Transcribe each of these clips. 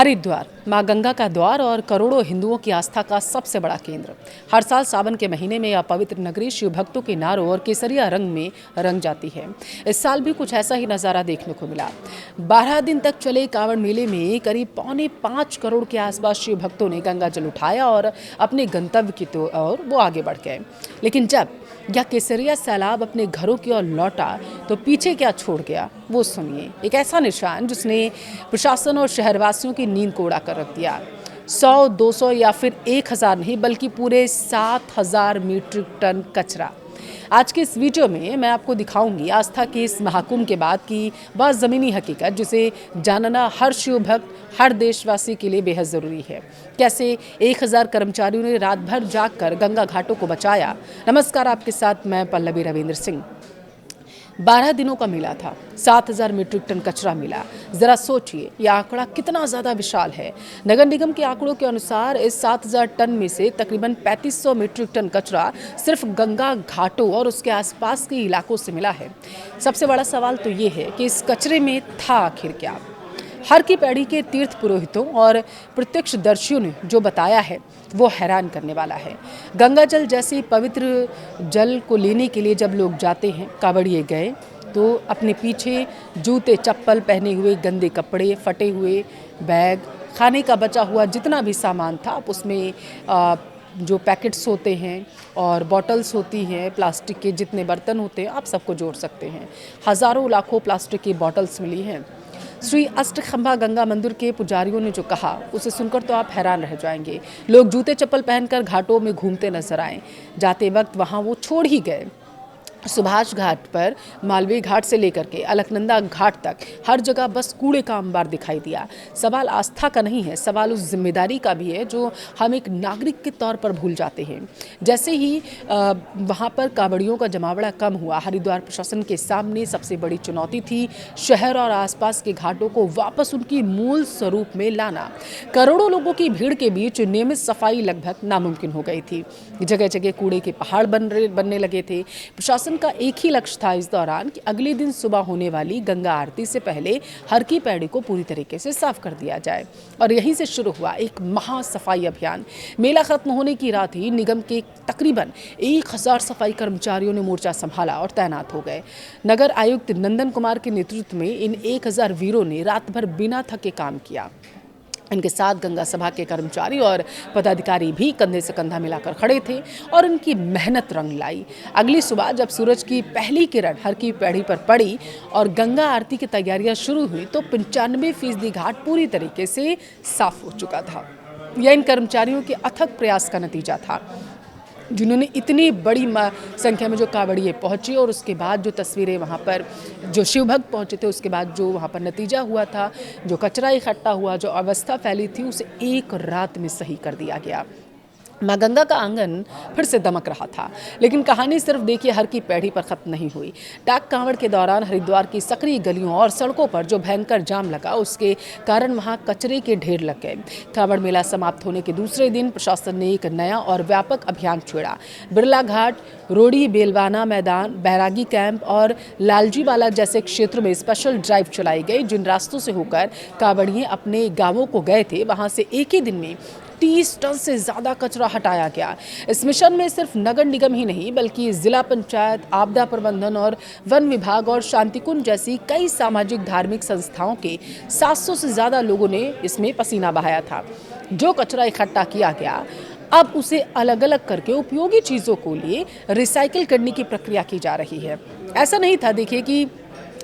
हरिद्वार मां गंगा का द्वार और करोड़ों हिंदुओं की आस्था का सबसे बड़ा केंद्र। हर साल सावन के महीने में यह पवित्र नगरी शिव भक्तों के नारों और केसरिया रंग में रंग जाती है। इस साल भी कुछ ऐसा ही नज़ारा देखने को मिला। 12 दिन तक चले कांवड़ मेले में करीब 4.25 करोड़ के आसपास शिव भक्तों ने गंगा जल उठाया और अपने गंतव्य की ओर वो आगे बढ़ गए। लेकिन जब यह केसरिया सैलाब अपने घरों की ओर लौटा तो पीछे क्या छोड़ गया वो सुनिए। एक ऐसा निशान जिसने प्रशासन और शहरवासियों की नींद को उड़ा कर रख दिया। 100, 200 या फिर 1000 नहीं बल्कि पूरे 7000 मीट्रिक टन कचरा। आज के इस वीडियो में मैं आपको दिखाऊंगी आस्था के इस महाकुंभ के बाद की वह ज़मीनी हकीकत जिसे जानना हर शिव भक्त, हर देशवासी के लिए बेहद ज़रूरी है। कैसे 1000 कर्मचारियों ने रात भर जागकर गंगा घाटों को बचाया। नमस्कार, आपके साथ मैं पल्लवी रविंद्र सिंह। 12 दिनों का मेला था, 7000 मीट्रिक टन कचरा मिला। जरा सोचिए यह आंकड़ा कितना ज़्यादा विशाल है। नगर निगम के आंकड़ों के अनुसार इस 7000 टन में से तकरीबन 3500 मीट्रिक टन कचरा सिर्फ गंगा घाटों और उसके आसपास के इलाकों से मिला है। सबसे बड़ा सवाल तो ये है कि इस कचरे में था आखिर क्या। हर की पैड़ी के तीर्थ पुरोहितों और प्रत्यक्षदर्शियों ने जो बताया है वो हैरान करने वाला है। गंगा जल जैसे पवित्र जल को लेने के लिए जब लोग जाते हैं, कांवड़िए गए तो अपने पीछे जूते चप्पल पहने हुए, गंदे कपड़े, फटे हुए बैग, खाने का बचा हुआ जितना भी सामान था आप उसमें जो पैकेट्स होते हैं और बॉटल्स होती हैं, प्लास्टिक के जितने बर्तन होते हैं आप सबको जोड़ सकते हैं। हज़ारों लाखों प्लास्टिक की बॉटल्स मिली हैं। श्री अष्टखंभा गंगा मंदिर के पुजारियों ने जो कहा उसे सुनकर तो आप हैरान रह जाएंगे। लोग जूते चप्पल पहनकर घाटों में घूमते नजर आए। जाते वक्त वहां वो छोड़ ही गए। सुभाष घाट पर मालवीय घाट से लेकर के अलकनंदा घाट तक हर जगह बस कूड़े का अंबार दिखाई दिया। सवाल आस्था का नहीं है, सवाल उस जिम्मेदारी का भी है जो हम एक नागरिक के तौर पर भूल जाते हैं। जैसे ही वहाँ पर कांवड़ियों का जमावड़ा कम हुआ, हरिद्वार प्रशासन के सामने सबसे बड़ी चुनौती थी शहर और आसपास के घाटों को वापस उनकी मूल स्वरूप में लाना। करोड़ों लोगों की भीड़ के बीच नियमित सफाई लगभग नामुमकिन हो गई थी। जगह जगह कूड़े के पहाड़ बनने लगे थे। प्रशासन का एक ही लक्ष्य था इस दौरान कि अगले दिन सुबह होने वाली गंगा आरती से पहले हर की पैड़ी को पूरी तरीके से साफ कर दिया जाए। और यहीं से शुरू हुआ एक महा सफाई अभियान। मेला खत्म होने की रात ही निगम के तकरीबन 1000 सफाई कर्मचारियों ने मोर्चा संभाला और तैनात हो गए। नगर आयुक्त नंदन कुमार के नेतृत्व में इन 1000 वीरों ने रात भर बिना थके काम किया। इनके साथ गंगा सभा के कर्मचारी और पदाधिकारी भी कंधे से कंधा मिलाकर खड़े थे और उनकी मेहनत रंग लाई। अगली सुबह जब सूरज की पहली किरण हर की पैड़ी पर पड़ी और गंगा आरती की तैयारियां शुरू हुई तो 95% घाट पूरी तरीके से साफ हो चुका था। यह इन कर्मचारियों के अथक प्रयास का नतीजा था जिन्होंने इतनी बड़ी संख्या में जो कांवड़िए पहुंची और उसके बाद जो तस्वीरें वहां पर जो शिव भक्त पहुंचे थे उसके बाद जो वहां पर नतीजा हुआ था, जो कचरा इकट्ठा हुआ, जो अवस्था फैली थी उसे एक रात में सही कर दिया गया। मां गंगा का आंगन फिर से दमक रहा था। लेकिन कहानी सिर्फ देखिए हर की पैड़ी पर खत्म नहीं हुई। डाक कांवड़ के दौरान हरिद्वार की सकरी गलियों और सड़कों पर जो भयंकर जाम लगा उसके कारण वहां कचरे के ढेर लग गए। कांवड़ मेला समाप्त होने के दूसरे दिन प्रशासन ने एक नया और व्यापक अभियान छेड़ा। बिरला घाट, रोडी, बेलवाना मैदान, बैरागी कैंप और लालजीवाला जैसे क्षेत्रों में स्पेशल ड्राइव चलाई गई। जिन रास्तों से होकर कांवड़िए अपने गांवों को गए थे वहां से एक ही दिन में 30 टन से ज़्यादा कचरा हटाया गया। इस मिशन में सिर्फ नगर निगम ही नहीं बल्कि जिला पंचायत, आपदा प्रबंधन और वन विभाग और शांतिकुंज जैसी कई सामाजिक धार्मिक संस्थाओं के 700 से ज़्यादा लोगों ने इसमें पसीना बहाया था। जो कचरा इकट्ठा किया गया अब उसे अलग अलग करके उपयोगी चीज़ों को लिए रिसाइकिल करने की प्रक्रिया की जा रही है। ऐसा नहीं था देखिए कि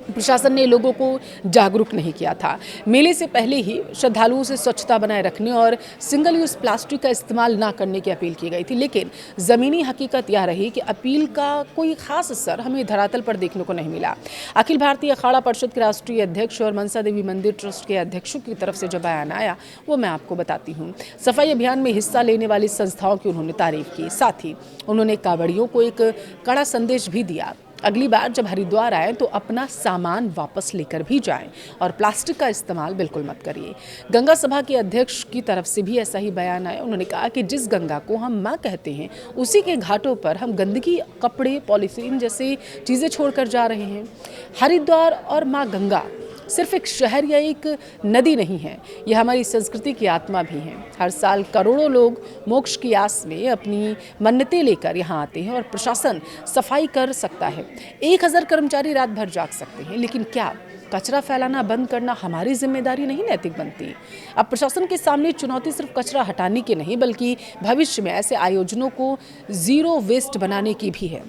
प्रशासन ने लोगों को जागरूक नहीं किया था। मेले से पहले ही श्रद्धालुओं से स्वच्छता बनाए रखने और सिंगल यूज प्लास्टिक का इस्तेमाल ना करने की अपील की गई थी। लेकिन ज़मीनी हकीकत यह रही कि अपील का कोई खास असर हमें धरातल पर देखने को नहीं मिला। अखिल भारतीय अखाड़ा परिषद के राष्ट्रीय अध्यक्ष और मनसा देवी मंदिर ट्रस्ट के अध्यक्षों की तरफ से जो बयान आया वो मैं आपको बताती हूँ। सफाई अभियान में हिस्सा लेने वाली संस्थाओं की उन्होंने तारीफ की। साथ ही उन्होंने कांवड़ियों को एक कड़ा संदेश भी दिया। अगली बार जब हरिद्वार आए तो अपना सामान वापस लेकर भी जाएं और प्लास्टिक का इस्तेमाल बिल्कुल मत करिए। गंगा सभा के अध्यक्ष की तरफ से भी ऐसा ही बयान आया। उन्होंने कहा कि जिस गंगा को हम माँ कहते हैं उसी के घाटों पर हम गंदगी, कपड़े, पॉलीथीन जैसे चीज़ें छोड़कर जा रहे हैं। हरिद्वार और माँ गंगा सिर्फ एक शहर या एक नदी नहीं है, यह हमारी संस्कृति की आत्मा भी है। हर साल करोड़ों लोग मोक्ष की आस में अपनी मन्नतें लेकर यहाँ आते हैं और प्रशासन सफाई कर सकता है। 1000 कर्मचारी रात भर जाग सकते हैं, लेकिन क्या कचरा फैलाना बंद करना हमारी जिम्मेदारी नहीं नैतिक बनती? अब प्रशासन के सामने चुनौती सिर्फ कचरा हटाने की नहीं, बल्कि भविष्य में ऐसे आयोजनों को जीरो वेस्ट बनाने की भी है।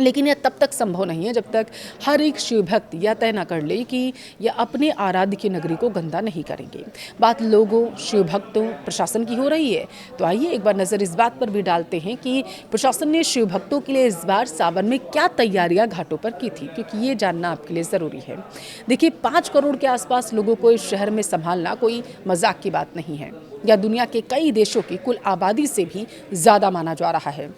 लेकिन यह तब तक संभव नहीं है जब तक हर एक शिव भक्त यह तय न कर ले कि यह अपने आराध्य की नगरी को गंदा नहीं करेंगे। बात लोगों, शिव भक्तों, प्रशासन की हो रही है, तो आइए एक बार नज़र इस बात पर भी डालते हैं कि प्रशासन ने शिव भक्तों के लिए इस बार सावन में क्या तैयारियां घाटों पर की थी, क्योंकि ये जानना आपके लिए ज़रूरी है। देखिए, 5 करोड़ के आसपास लोगों को इस शहर में संभालना कोई मजाक की बात नहीं है। यह दुनिया के कई देशों की कुल आबादी से भी ज़्यादा माना जा रहा है।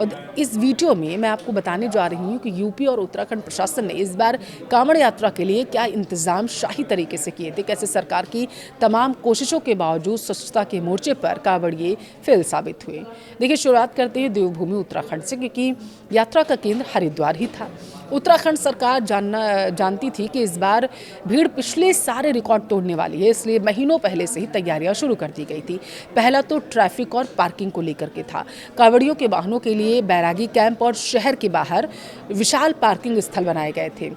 और इस वीडियो में मैं आपको बताने जा रही हूँ कि यूपी और उत्तराखंड प्रशासन ने इस बार कांवड़ यात्रा के लिए क्या इंतजाम शाही तरीके से किए थे, कैसे सरकार की तमाम कोशिशों के बावजूद स्वच्छता के मोर्चे पर कांवड़िए फेल साबित हुए। देखिए, शुरुआत करते हैं देवभूमि उत्तराखंड से, क्योंकि यात्रा का केंद्र हरिद्वार ही था। उत्तराखंड सरकार जानती थी कि इस बार भीड़ पिछले सारे रिकॉर्ड तोड़ने वाली है, इसलिए महीनों पहले से ही तैयारियां शुरू कर दी गई थी। पहला तो ट्रैफिक और पार्किंग को लेकर के था। कांवड़ियों के वाहनों के लिए बैरागी कैंप और शहर के बाहर विशाल पार्किंग स्थल बनाए गए थे।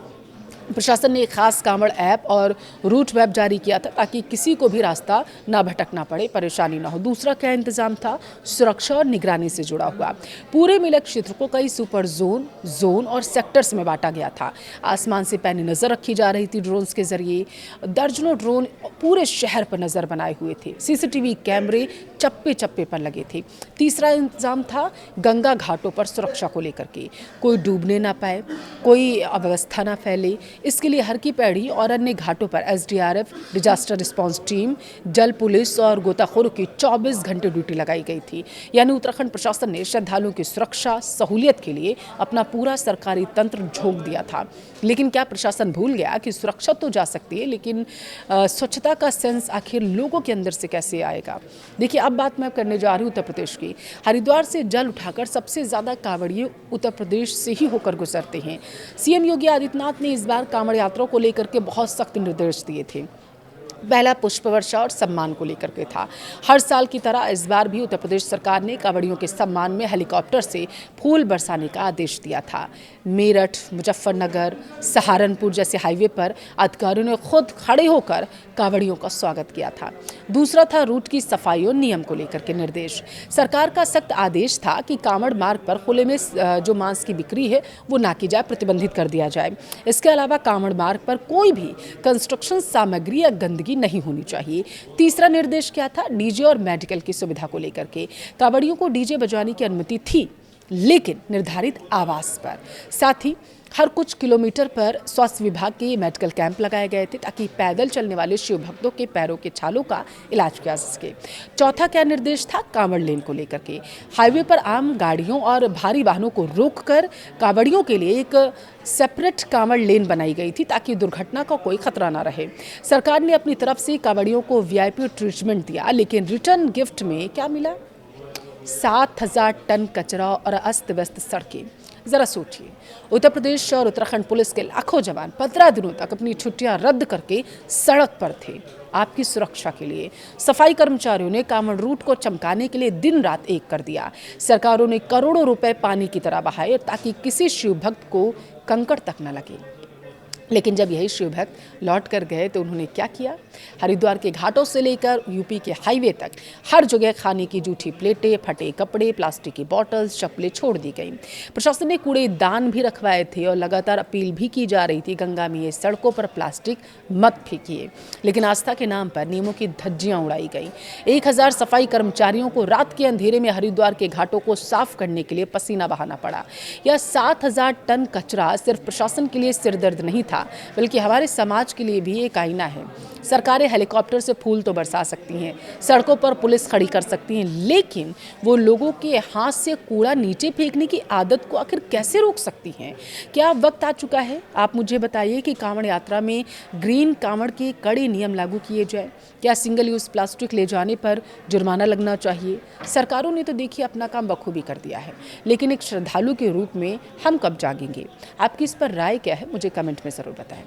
प्रशासन ने एक खास कांवड़ ऐप और रूट मैप जारी किया था ताकि किसी को भी रास्ता ना भटकना पड़े, परेशानी ना हो। दूसरा क्या इंतजाम था? सुरक्षा और निगरानी से जुड़ा हुआ। पूरे मेलक क्षेत्र को कई सुपर जोन और सेक्टर्स में बांटा गया था। आसमान से पैनी नज़र रखी जा रही थी ड्रोन्स के जरिए। दर्जनों ड्रोन पूरे शहर पर नज़र बनाए हुए थे। सीसीटीवी कैमरे चप्पे चप्पे पर लगे थे। तीसरा इंतजाम था गंगा घाटों पर सुरक्षा को लेकर के। कोई डूबने ना पाए, कोई अव्यवस्था ना फैले, इसके लिए हर की पैड़ी और अन्य घाटों पर एसडीआरएफ, डिजास्टर रिस्पांस टीम, जल पुलिस और गोताखोरों की 24 घंटे ड्यूटी लगाई गई थी। यानी उत्तराखंड प्रशासन ने श्रद्धालुओं की सुरक्षा, सहूलियत के लिए अपना पूरा सरकारी तंत्र झोंक दिया था। लेकिन क्या प्रशासन भूल गया कि सुरक्षा तो जा सकती है, लेकिन स्वच्छता का सेंस आखिर लोगों के अंदर से कैसे आएगा? देखिए, अब बात मैं करने जा रही हूँ उत्तर प्रदेश की। हरिद्वार से जल उठाकर सबसे ज़्यादा कांवड़िए उत्तर प्रदेश से ही होकर गुजरते हैं। सीएम योगी आदित्यनाथ ने इस बार कांवड़ यात्रा को लेकर के बहुत सख्त निर्देश दिए थे। पहला पुष्प वर्षा और सम्मान को लेकर के था। हर साल की तरह इस बार भी उत्तर प्रदेश सरकार ने कांवड़ियों के सम्मान में हेलीकॉप्टर से फूल बरसाने का आदेश दिया था। मेरठ, मुजफ्फरनगर, सहारनपुर जैसे हाईवे पर अधिकारियों ने खुद खड़े होकर कांवड़ियों का स्वागत किया था। दूसरा था रूट की सफाई और नियम को लेकर के निर्देश। सरकार का सख्त आदेश था कि कांवड़ मार्ग पर खुले में जो मांस की बिक्री है वो ना की जाए, प्रतिबंधित कर दिया जाए। इसके अलावा कांवड़ मार्ग पर कोई भी कंस्ट्रक्शन सामग्री या गंदगी नहीं होनी चाहिए। तीसरा निर्देश क्या था? डीजे और मेडिकल की सुविधा को लेकर के। कांवड़ियों को डीजे बजाने की अनुमति थी, लेकिन निर्धारित आवाज पर। साथ ही हर कुछ किलोमीटर पर स्वास्थ्य विभाग के मेडिकल कैंप लगाए गए थे ताकि पैदल चलने वाले शिव भक्तों के पैरों के छालों का इलाज किया जा सके। चौथा क्या निर्देश था? कांवड़ लेन को लेकर के। हाईवे पर आम गाड़ियों और भारी वाहनों को रोककर कांवड़ियों के लिए एक सेपरेट कांवड़ लेन बनाई गई थी ताकि दुर्घटना का कोई खतरा ना रहे। सरकार ने अपनी तरफ से कांवड़ियों को वीआईपी ट्रीटमेंट दिया, लेकिन रिटर्न गिफ्ट में क्या मिला? 7000 टन कचरा और अस्त व्यस्त सड़कें। जरा सोचिए, उत्तर प्रदेश और उत्तराखंड पुलिस के लाखों जवान 15 दिनों तक अपनी छुट्टियां रद्द करके सड़क पर थे आपकी सुरक्षा के लिए। सफाई कर्मचारियों ने कांवड़ रूट को चमकाने के लिए दिन रात एक कर दिया। सरकारों ने करोड़ों रुपए पानी की तरह बहाए ताकि किसी शिव भक्त को कंकड़ तक न लगे। लेकिन जब यही शिव भक्त लौट कर गए तो उन्होंने क्या किया? हरिद्वार के घाटों से लेकर यूपी के हाईवे तक हर जगह खाने की जूठी प्लेटें, फटे कपड़े, प्लास्टिक की बॉटल्स, चप्पलें छोड़ दी गई। प्रशासन ने कूड़ेदान भी रखवाए थे और लगातार अपील भी की जा रही थी, गंगा में सड़कों पर प्लास्टिक मत फेंकिए। लेकिन आस्था के नाम पर नियमों की धज्जियां उड़ाई गई। 1000 सफाई कर्मचारियों को रात के अंधेरे में हरिद्वार के घाटों को साफ करने के लिए पसीना बहाना पड़ा। यह 7000 टन कचरा सिर्फ प्रशासन के लिए सिरदर्द नहीं था, बल्कि हमारे समाज के लिए भी एक आईना है। सरकारें हेलीकॉप्टर से फूल तो बरसा सकती हैं, सड़कों पर पुलिस खड़ी कर सकती हैं, लेकिन वो लोगों के हाथ से कूड़ा नीचे फेंकने की आदत को आखिर कैसे रोक सकती हैं? क्या वक्त आ चुका है? आप मुझे बताइए कि कांवड़ यात्रा में ग्रीन कांवड़ के कड़े नियम लागू किए जाए। क्या सिंगल यूज प्लास्टिक ले जाने पर जुर्माना लगना चाहिए? सरकारों ने तो देखिए अपना काम बखूबी कर दिया है, लेकिन एक श्रद्धालु के रूप में हम कब जागेंगे? आपकी इस पर राय क्या है? मुझे कमेंट में ज़रूर बताएं।